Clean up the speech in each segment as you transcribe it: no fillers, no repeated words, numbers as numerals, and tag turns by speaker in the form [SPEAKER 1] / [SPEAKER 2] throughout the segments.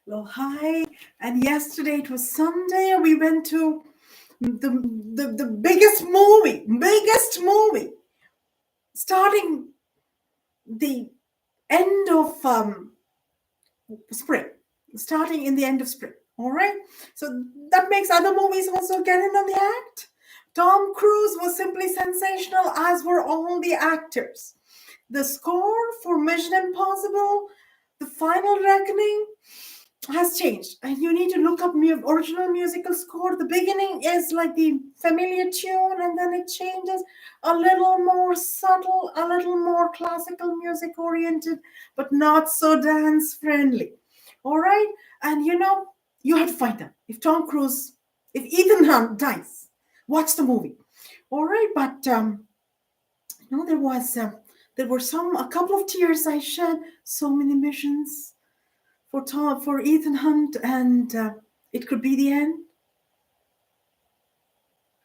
[SPEAKER 1] Well, hi. And yesterday it was Sunday. We went to the biggest movie, starting the end of spring, starting in the end of spring. All right. So that makes other movies also get in on the act. Tom Cruise was simply sensational, as were all the actors. The score for Mission Impossible, The Final Reckoning, has changed, and you need to look up original musical score. The beginning is like the familiar tune, and then it changes, a little more subtle, a little more classical music oriented, but not so dance friendly. All right. And you have to find out if Ethan Hunt dies, watch the movie. All right. But there was there were a couple of tears I shed, so many missions for Ethan Hunt, and it could be the end.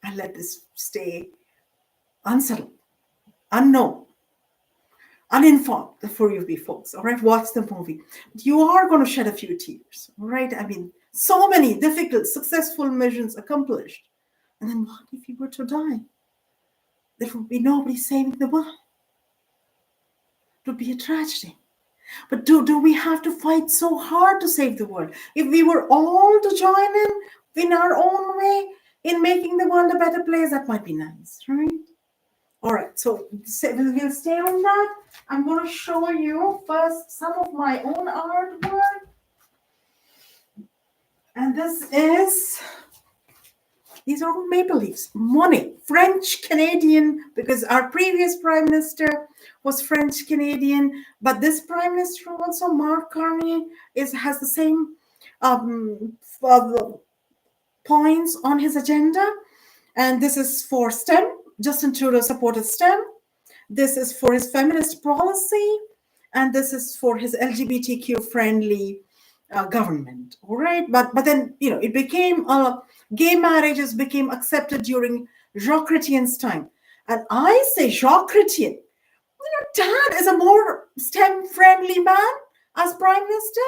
[SPEAKER 1] I let this stay unsettled, unknown, uninformed for you folks. All right, watch the movie. You are going to shed a few tears. All right, I mean, so many difficult, successful missions accomplished, and then what if you were to die? There would be nobody saving the world. It would be a tragedy. But do we have to fight so hard to save the world? If we were all to join in our own way in making the world a better place, that might be nice, right? All right, so we'll stay on that. I'm going to show you first some of my own artwork. And these are maple leaves. Monet, French Canadian, because our previous prime minister was French Canadian, but this prime minister also, Mark Carney, has the same points on his agenda. And this is for STEM. Justin Trudeau supported STEM. This is for his feminist policy, and this is for his LGBTQ friendly government. All right, but then it became gay marriages became accepted during Jacques Chrétien's time, and I say Jacques Chrétien, Dad is a more STEM friendly man as prime minister,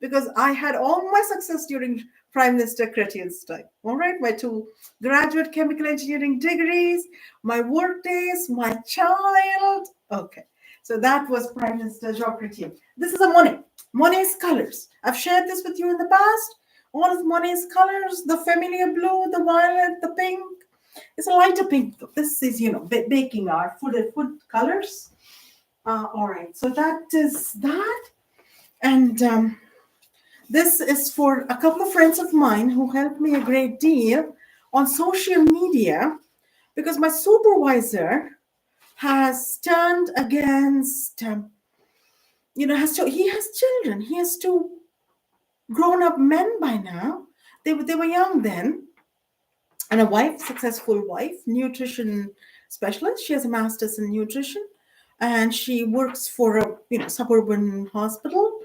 [SPEAKER 1] because I had all my success during Prime Minister Chrétien's time. All right, my 2 graduate chemical engineering degrees, my work days, my child. Okay, so that was Prime Minister Jacques Chrétien. This is a Monet's colors. I've shared this with you in the past. All of Monet's colors, the familiar blue, the violet, the pink. It's a lighter pink though. This is, baking art, food colors. All right, so that is that. And this is for a couple of friends of mine who helped me a great deal on social media, because my supervisor has turned against, he has children. He has 2 grown-up men by now. They were young then. And a wife, successful wife, nutrition specialist. She has a master's in nutrition, and she works for a suburban hospital.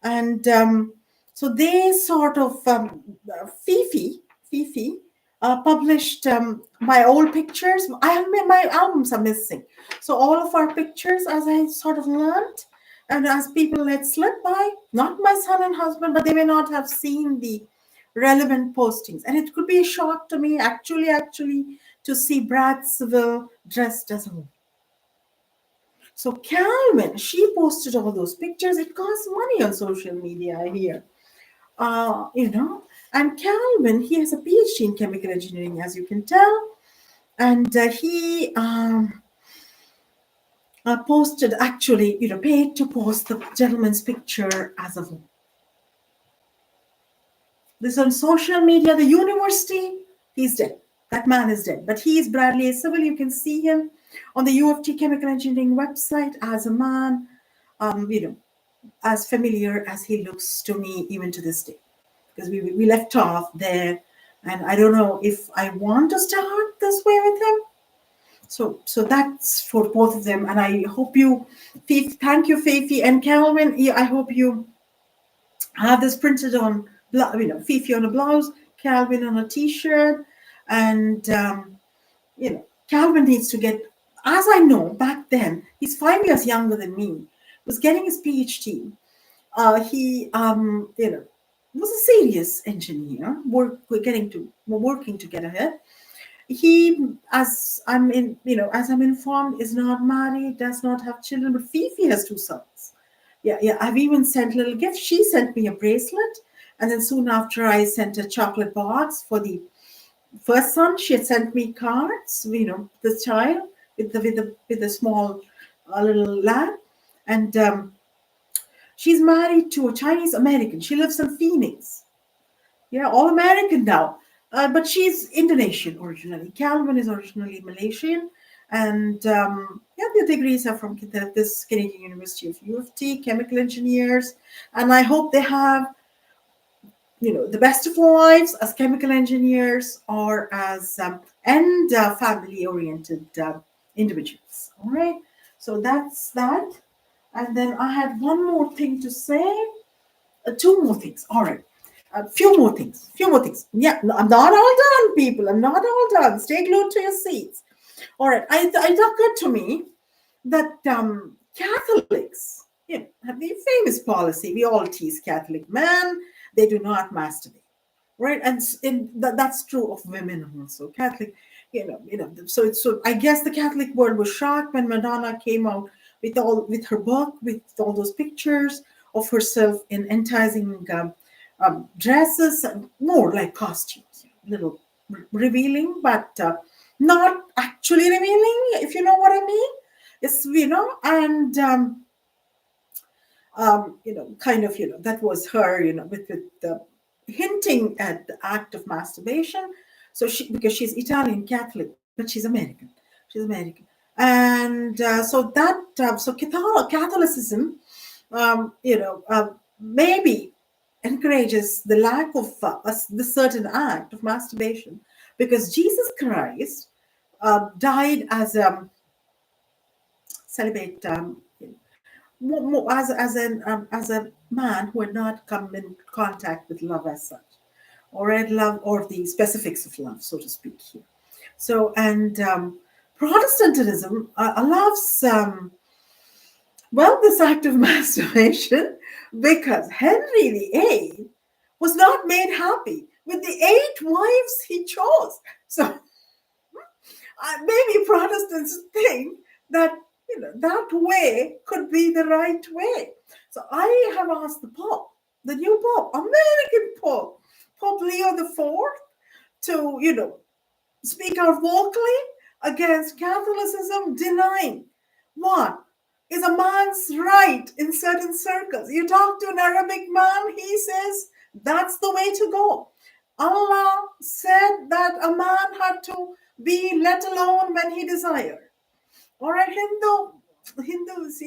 [SPEAKER 1] And so they sort of Fifi published my old pictures. My albums are missing, so all of our pictures, as I sort of learned, and as people let slip by, not my son and husband, but they may not have seen the relevant postings, and it could be a shock to me actually to see Brad Seville dressed as a woman. So Calvin, she posted all those pictures. It costs money on social media here, And Calvin, he has a PhD in chemical engineering, as you can tell, and he posted, actually, paid to post the gentleman's picture as a woman. This on social media. The university, he's dead. That man is dead. But he is Bradley Seville. You can see him on the U of T Chemical Engineering website as a man, as familiar as he looks to me even to this day. Because we left off there, and I don't know if I want to start this way with him. So that's for both of them, and I hope thank you, Fifi and Calvin. I hope you have this printed on, Fifi on a blouse, Calvin on a T-shirt, and Calvin needs to get, as I know, back then, he's 5 years younger than me, was getting his PhD. He was a serious engineer. We're working together here. He, as I'm in, as I'm informed, is not married, does not have children, but Fifi has two sons. Yeah, yeah. I've even sent little gifts. She sent me a bracelet, and then soon after, I sent a chocolate box for the first son. She had sent me cards. This child with the small little lad, and she's married to a Chinese American. She lives in Phoenix. Yeah, all American now. But she's Indonesian originally. Calvin is originally Malaysian. And yeah, the degrees are from this Canadian University of U of T, chemical engineers. And I hope they have, the best of lives as chemical engineers or as and family oriented individuals. All right. So that's that. And then I had one more thing to say. Two more things. All right. A few more things. Few more things. Yeah, no, I'm not all done, people. I'm not all done. Stay glued to your seats. All right. It occurred to me that Catholics, have the famous policy. We all tease Catholic men. They do not masturbate, right? And that's true of women also. Catholic, So I guess the Catholic world was shocked when Madonna came out with her book with all those pictures of herself in enticing dresses, and more like costumes, little revealing, but not actually revealing, if you know what I mean. It's and kind of that was her, with the hinting at the act of masturbation. So because she's Italian Catholic, but she's American. She's American, and so Catholicism, maybe encourages the lack of the certain act of masturbation, because Jesus Christ died as a celibate, as a man who had not come in contact with love as such, or had love, or the specifics of love, so to speak here. So, and Protestantism allows this act of masturbation because Henry VIII was not made happy with the 8 wives he chose. So maybe Protestants think that that way could be the right way. So I have asked the Pope, the new Pope, American Pope, Pope Leo IV, to speak out vocally against Catholicism, denying what is a man's right in certain circles. You talk to an Arabic man, he says that's the way to go. Allah said that a man had to be let alone when he desired. All right, Hindus,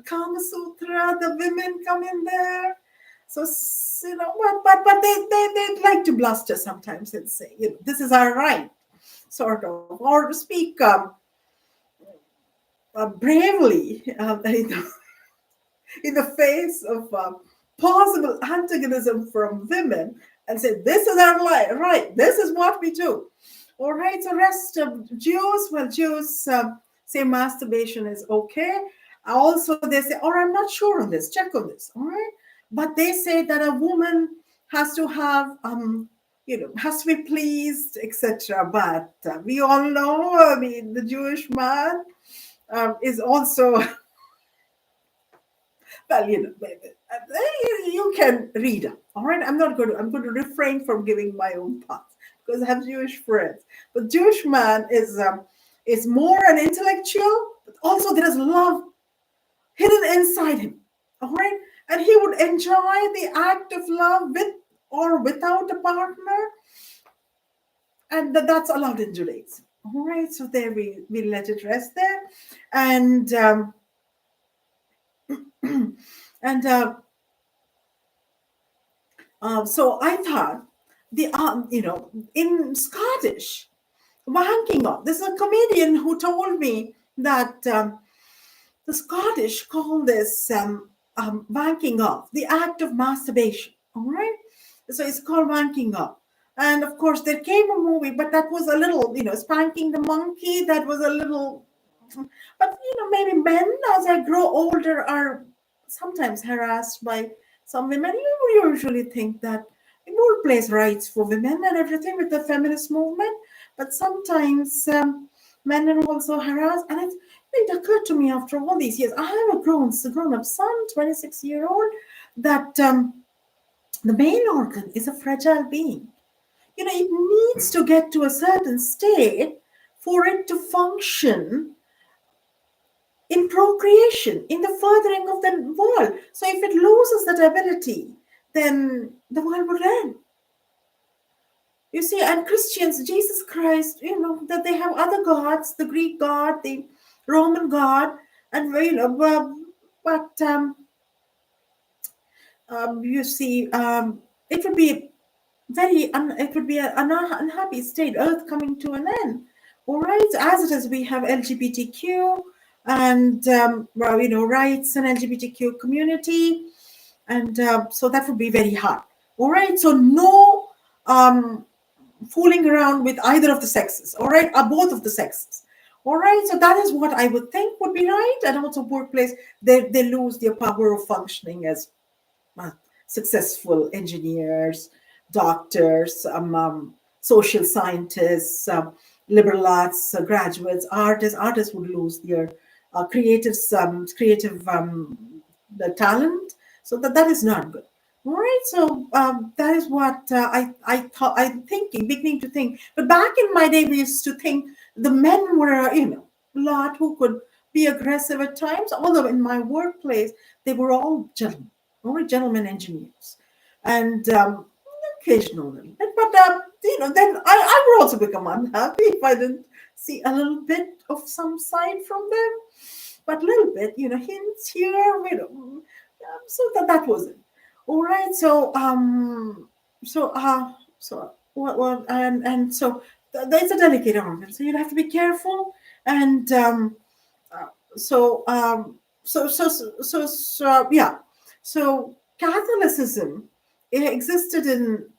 [SPEAKER 1] Kama Sutra, the women come in there. So, but they like to bluster sometimes and say, this is our right, sort of, or to speak bravely in the face of possible antagonism from women and say, this is our right, this is what we do. All right, so rest of Jews, Jews say masturbation is okay. Also, they say, I'm not sure on this, check on this, all right? But they say that a woman has to have, has to be pleased, etc. But we all know, the Jewish man is also, well, you can read up, all right? I'm going to refrain from giving my own thoughts because I have Jewish friends. But Jewish man is more an intellectual, but also there is love hidden inside him, all right? And he would enjoy the act of love with or without a partner, and that's allowed in Judaism. All right, so there we let it rest there, and and so I thought in Scottish, wanking off. This is a comedian who told me that the Scottish call this wanking off, the act of masturbation. All right, so it's called wanking off. And of course, there came a movie, but that was a little, Spanking the Monkey. That was a little, but maybe men as I grow older are sometimes harassed by some women, you usually think that in workplace rights for women and everything with the feminist movement, but sometimes men are also harassed. And it occurred to me after all these years, I have a grown-up son, 26-year-old, that the male organ is a fragile being. It needs to get to a certain state for it to function in procreation, in the furthering of the world. So if it loses that ability, then the world would end. You see, and Christians, Jesus Christ, that they have other gods, the Greek god, the Roman god, and but you see, it would be it would be an unhappy state, Earth coming to an end. All right, as it is, we have LGBTQ and rights and LGBTQ community, and so that would be very hard. All right, so no fooling around with either of the sexes. All right, or both of the sexes. All right, so that is what I would think would be right. And also, workplace, they lose their power of functioning as successful engineers, doctors, social scientists, liberal arts graduates, artists. Artists would lose their creative the talent. So that is not good. All right, so that is what I'm beginning to think. But back in my day, we used to think the men were, a lot who could be aggressive at times. Although in my workplace, they were all gentlemen, gentlemen engineers, and occasionally. But then I would also become unhappy if I didn't see a little bit of some side from them, but a little bit, hints here, so that was it. All right, so what and so there's a delicate organ, so you have to be careful, and so yeah, so Catholicism, it existed in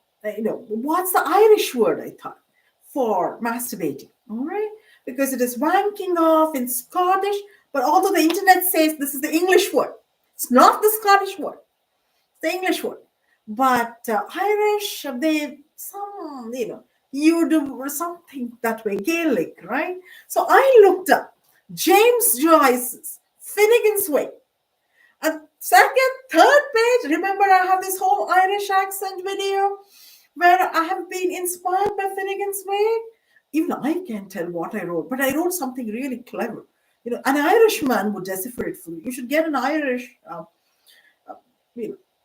[SPEAKER 1] what's the Irish word, I thought, for masturbating, all right, because it is wanking off in Scottish, but although the internet says this is the English word, it's not the Scottish word, it's the English word. But Irish, they some you do something that way, Gaelic, right? So I looked up James Joyce's Finnegan's Wake. And second, third page, remember I have this whole Irish accent video where I have been inspired by Finnegan's Wake. Even I can't tell what I wrote, but I wrote something really clever. An Irishman would decipher it for you. You should get an Irish,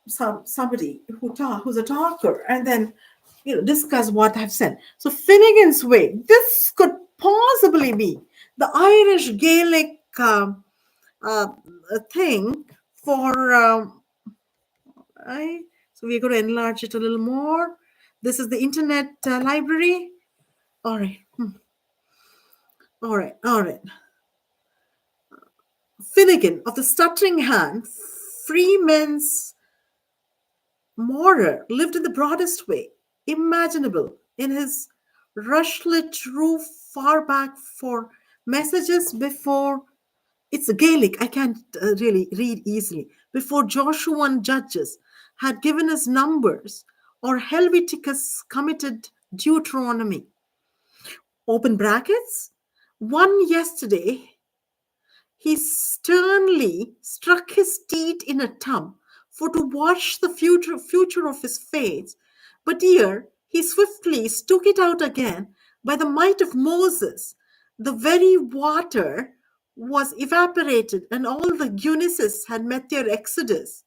[SPEAKER 1] somebody who's a talker, and then discuss what I've said. So Finnegan's Wake, this could possibly be the Irish Gaelic thing for so we're going to enlarge it a little more. This is the internet library. All right. All right. Finnegan of the Stuttering Hand, Freeman's Morer, lived in the broadest way imaginable in his rushlit roof far back for messages before. It's Gaelic, I can't really read easily. Before Joshuan judges had given us numbers or Helveticus committed Deuteronomy. Open brackets. One yesterday, he sternly struck his teeth in a tub for to watch the future of his faith. But here he swiftly took it out again by the might of Moses. The very water was evaporated, and all the Guinnesses had met their exodus.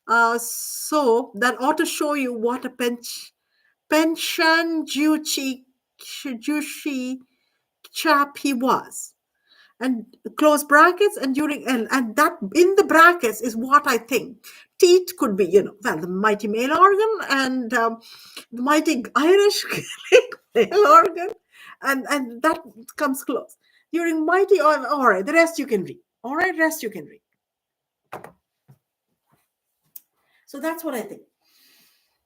[SPEAKER 1] So that ought to show you what a pension Jewish chap he was. And close brackets, and during and that in the brackets is what I think. Teeth could be, the mighty male organ, and the mighty Irish male organ, and that comes close. During mighty, all right, the rest you can read. All right, rest you can read. So that's what I think.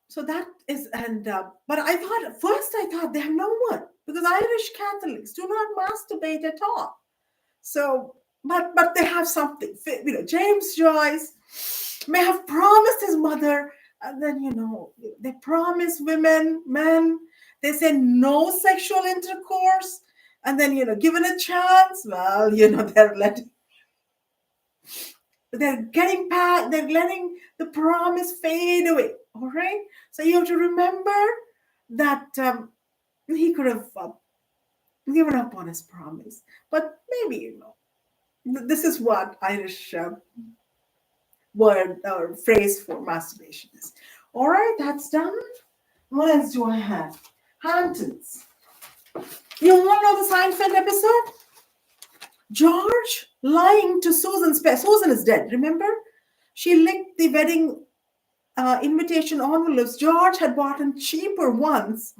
[SPEAKER 1] So that is, and but I thought they have no word, because Irish Catholics do not masturbate at all. So, but they have something. James Joyce, may have promised his mother, and then, they promise women, men, they say no sexual intercourse, and then, given a chance, well, they're getting past, they're letting the promise fade away. All right. So you have to remember that he could have given up on his promise, but maybe, this is what Irish word or phrase for masturbation is. All right, that's done. What else do I have? Hamptons. You want to know the Seinfeld episode? George lying to Susan. Susan is dead, remember? She licked the wedding invitation envelopes. George had bought cheaper ones,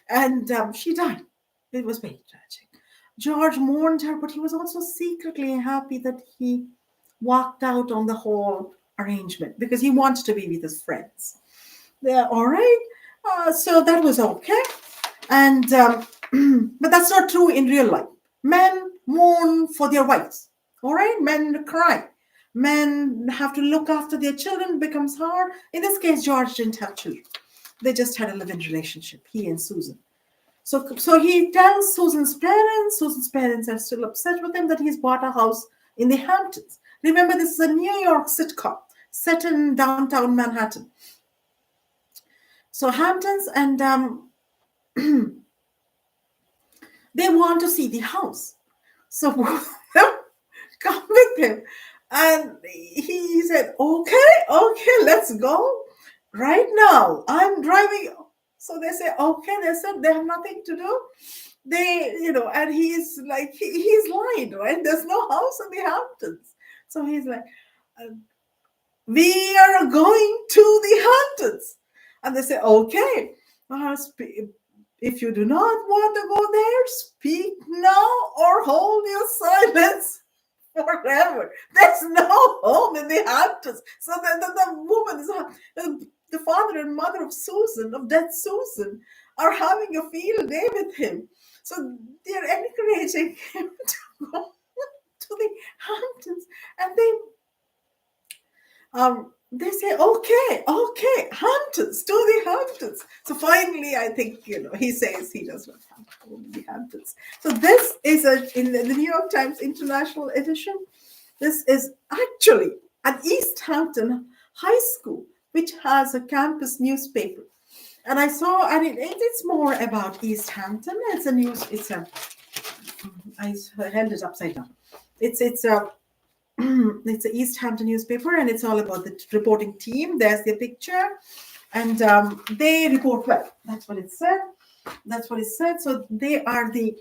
[SPEAKER 1] and she died. It was very tragic. George mourned her, but he was also secretly happy that he walked out on the whole arrangement because he wanted to be with his friends. Yeah, all right. So that was okay. And but that's not true in real life. Men mourn for their wives. All right. Men cry. Men have to look after their children. It becomes hard. In this case, George didn't have children. They just had a live-in relationship, he and Susan. So he tells Susan's parents. Susan's parents are still upset with him that he's bought a house in the Hamptons. Remember, this is a New York sitcom set in downtown Manhattan. So Hamptons, and they want to see the house. So come with him. And he said, okay, let's go. Right now, I'm driving. So they say, okay. They said they have nothing to do. And he's like, he's lying, right? There's no house in the Hamptons. So he's like, we are going to the Hamptons. And they say, okay, if you do not want to go there, speak now or hold your silence forever. There's no home in the Hamptons. So the woman, the father and mother of Susan, of dead Susan, are having a field day with him. So they're encouraging him to go to the Hamptons. And they say, okay, Hamptons, to the Hamptons. So finally, I think, he says he does not have to go to the Hamptons. So this is in the New York Times International Edition. This is actually at East Hampton High School, which has a campus newspaper. And I saw, and it's more about East Hampton. It's a news, I held it upside down. It's an East Hampton newspaper, and it's all about the reporting team. There's the picture, and they report well. That's what it said. So they are the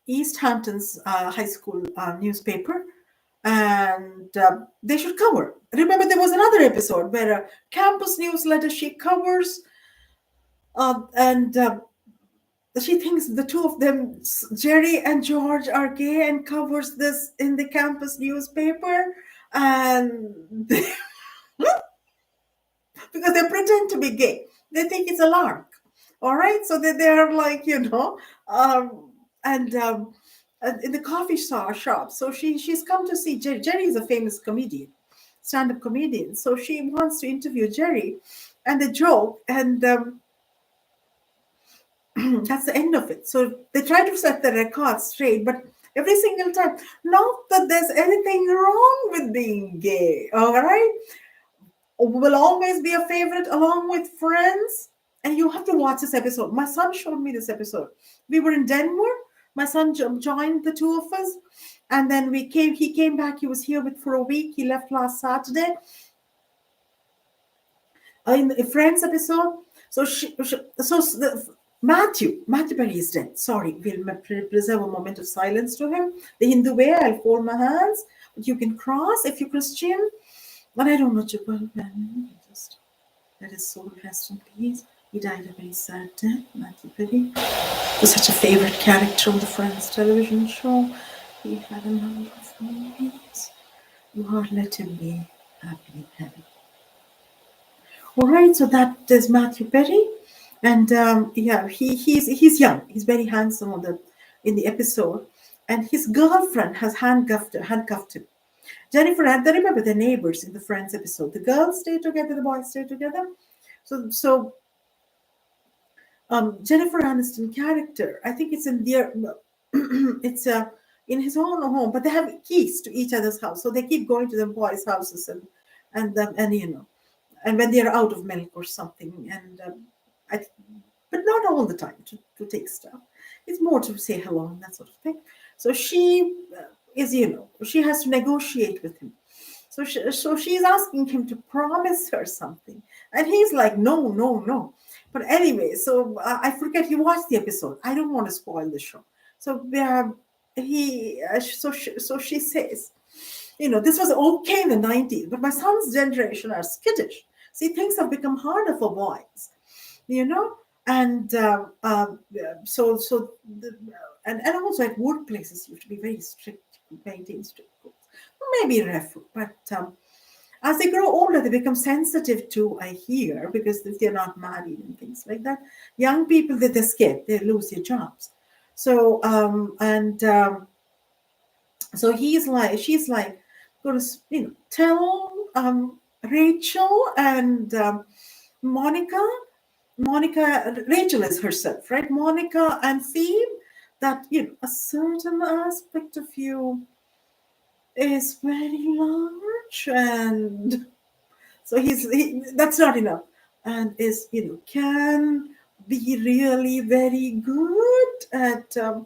[SPEAKER 1] East Hampton's high school newspaper, and they should cover. Remember, there was another episode where a campus newsletter she covers, and she thinks the two of them, Jerry and George, are gay, and covers this in the campus newspaper, and because they pretend to be gay, they think it's a lark. All right, so they're like, and in the coffee shop. So she's come to see Jerry. Jerry is a famous comedian, stand-up comedian. So she wants to interview Jerry, and they joke, and that's the end of it. So they try to set the record straight, but every single time, not that there's anything wrong with being gay, all right? Will always be a favorite along with Friends. And you have to watch this episode. My son showed me this episode. We were in Denver. My son joined the two of us. And then he came back. He was here for a week. He left last Saturday. In the Friends episode. So Matthew Perry is dead. Sorry, we'll preserve a moment of silence to him. The Hindu way, I'll fold my hands. But you can cross if you're Christian. But I don't know, just let his soul rest in peace. He died a very sad death, Matthew Perry. He was such a favorite character on the Friends television show. He had a number of movies. Lord, let him be happy in heaven. All right, so that is Matthew Perry. And he's young. He's very handsome in the episode. And his girlfriend has handcuffed him. Jennifer and I remember the neighbors in the Friends episode. The girls stay together, the boys stay together. So Jennifer Aniston character, I think it's in their, it's in his own home, but they have keys to each other's house, so they keep going to the boys' houses and you know, and when they are out of milk or something, and I, but not all the time to take stuff. It's more to say hello and that sort of thing. So she is, you know, she has to negotiate with him. So she's asking him to promise her something, and he's like, no, no, no. But anyway, so I forget you watched the episode. I don't want to spoil the show. So so she says, you know, this was okay in the 90s, but my son's generation are skittish. See, things have become harder for boys, you know, and and also at workplaces you have to be very strict, maintain strict rules. Maybe refu, but as they grow older, they become sensitive to, I hear, because if they're not married and things like that, young people, they're scared, they lose their jobs. So so she's like, going to, you know, tell Rachel and Monica. Rachel is herself, right? Monica and Phoebe, that, you know, a certain aspect of you is very large, and so that's not enough, and is, you know, can be really very good at a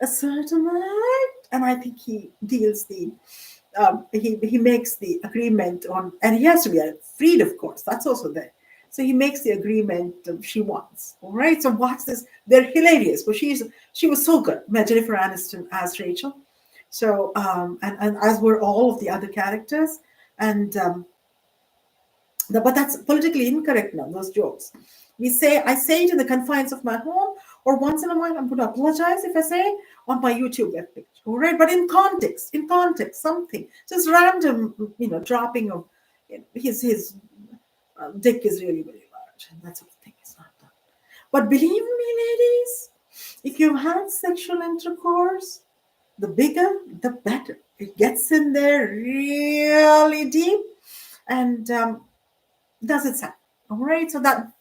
[SPEAKER 1] certain act, and I think he deals the he makes the agreement on, and he has to be freed, of course, that's also there. So he makes the agreement she wants. All right. So watch this. They're hilarious. But she was so good. Jennifer Aniston as Rachel. So and as were all of the other characters. And but that's politically incorrect now, those jokes. I say it in the confines of my home, or once in a while I'm going to apologize if I say on my YouTube webpage. All right. But in context, something. Just random, you know, dropping of, you know, his dick is really very large, and that sort of thing is not done. But believe me, ladies, if you've had sexual intercourse, the bigger, the better. It gets in there really deep, and does it sound all right? So that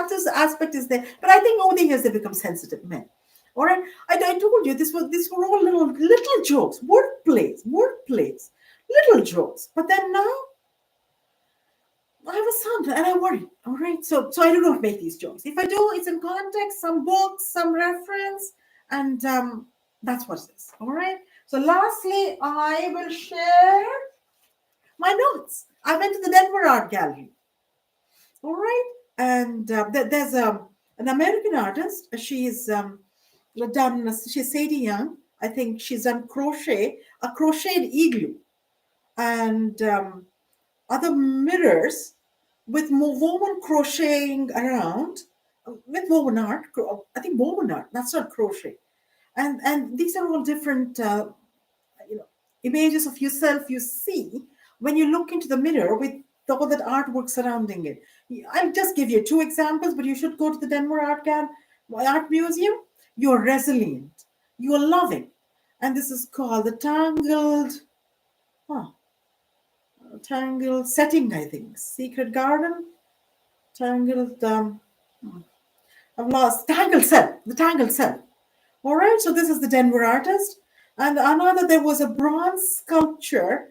[SPEAKER 1] this aspect is there. But I think over the years they become sensitive men. All right, I told you these were all little jokes, workplace, little jokes. But then now I have a son and I worry. All right. So I do not make these jokes. If I do, it's in context, some books, some reference, and that's what it is. All right. So lastly, I will share my notes. I went to the Denver Art Gallery. All right. And there's an American artist. She's she's Sadie Young. I think she's done a crocheted igloo, and other mirrors with woven crocheting around, with woven art. I think woven art. That's not crochet. And these are all different, you know, images of yourself you see when you look into the mirror with all that artwork surrounding it. I'll just give you two examples, but you should go to the Denver Art Museum. You're resilient. You're loving. And this is called the Tangled Setting, I think. Secret Garden. Tangled, I've lost. Tangled Cell. The Tangled Cell. All right. So this is the Denver artist. And another, there was a bronze sculpture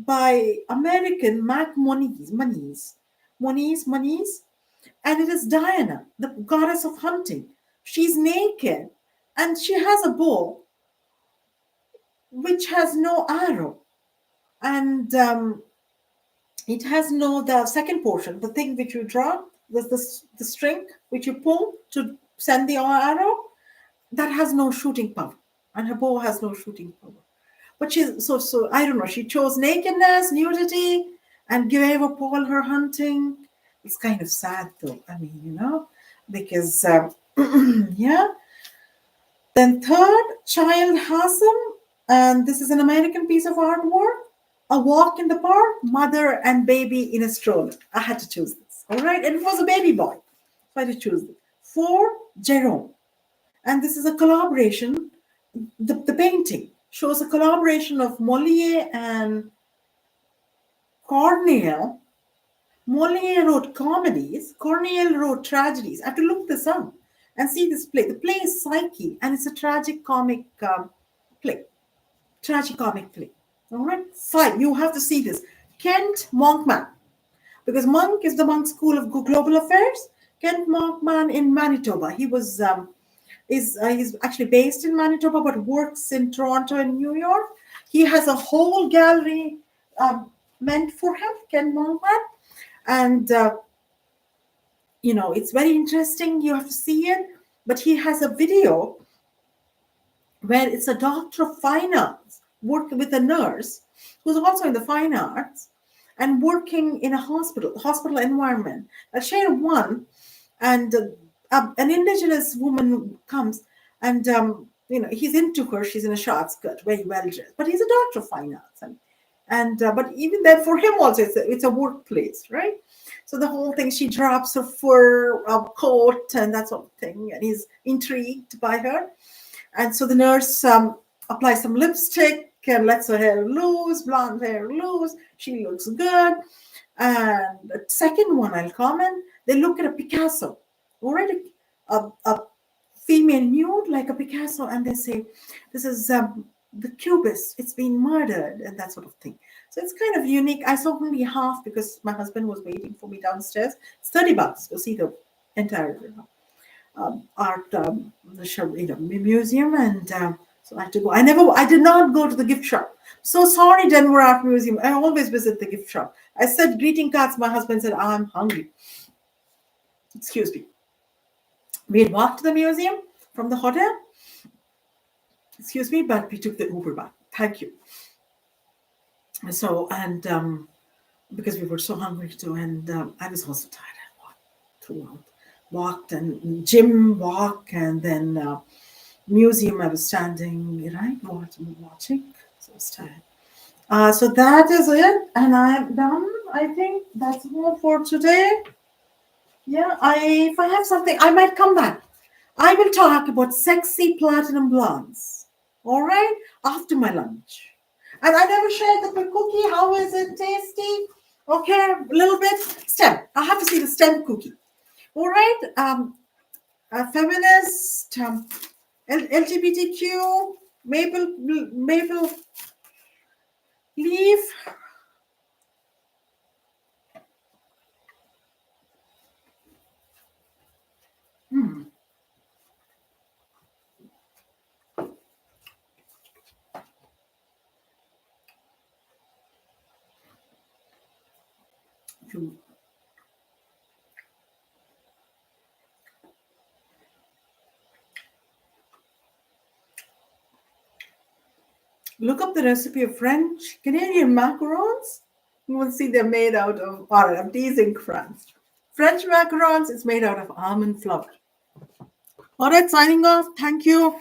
[SPEAKER 1] by American Mac Moniz. And it is Diana, the goddess of hunting. She's naked and she has a bow which has no arrow. And it has the second portion, the thing which you draw, the string which you pull to send the arrow, that has no shooting power. And her bow has no shooting power. But she's so I don't know, she chose nakedness, nudity, and gave up all her hunting. It's kind of sad though. I mean, you know, because yeah. Then third, Child Hassan, and this is an American piece of artwork. A walk in the park, mother and baby in a stroller. I had to choose this. All right. And it was a baby boy. So I had to choose this. 4, Jerome. And this is a collaboration. The painting shows a collaboration of Molière and Corneille. Molière wrote comedies, Corneille wrote tragedies. I have to look this up and see this play. The play is Psyche, and it's a tragic comic play. Tragicomic play. All right, fine. You have to see this. Kent Monkman, because Monk is the Monk School of Global Affairs. Kent Monkman in Manitoba. He was he's actually based in Manitoba, but works in Toronto and New York. He has a whole gallery meant for him, Kent Monkman, and it's very interesting. You have to see it. But he has a video where it's a doctor of fine arts working with a nurse who's also in the fine arts and working in a hospital environment. I'll share one, and an indigenous woman comes, and he's into her. She's in a short skirt, very well dressed, but he's a doctor of fine arts, and but even then, for him also, it's a workplace, right? So the whole thing, she drops her fur coat and that sort of thing, and he's intrigued by her. And so the nurse applies some lipstick and lets her hair loose, blonde hair loose. She looks good. And the second one I'll comment, they look at a Picasso, already a female nude like a Picasso, and they say, this is the Cubist, it's been murdered, and that sort of thing. So it's kind of unique. I saw only half because my husband was waiting for me downstairs. It's $30 to see the entire art museum, and so I had to go. I did not go to the gift shop. So sorry, Denver Art Museum. I always visit the gift shop. I said greeting cards. My husband said, I'm hungry. Excuse me. We had walked to the museum from the hotel. Excuse me, but we took the Uber back. Thank you. So, and because we were so hungry too, and I was also tired. I walked throughout. Walked and gym walk, and then museum I was standing, right, watching. So I was tired. So that is it, and I'm done. I think that's all for today. Yeah, if I have something, I might come back. I will talk about sexy platinum blondes. All right, after my lunch. And I never shared the cookie. How is it? Tasty? Okay, a little bit. STEM. I have to see the STEM cookie. All right, a feminist, LGBTQ, maple leaf. Look up the recipe of French Canadian macarons. You will see they're made out of, or I'm teasing France. French macarons is made out of almond flour. All right, signing off. Thank you.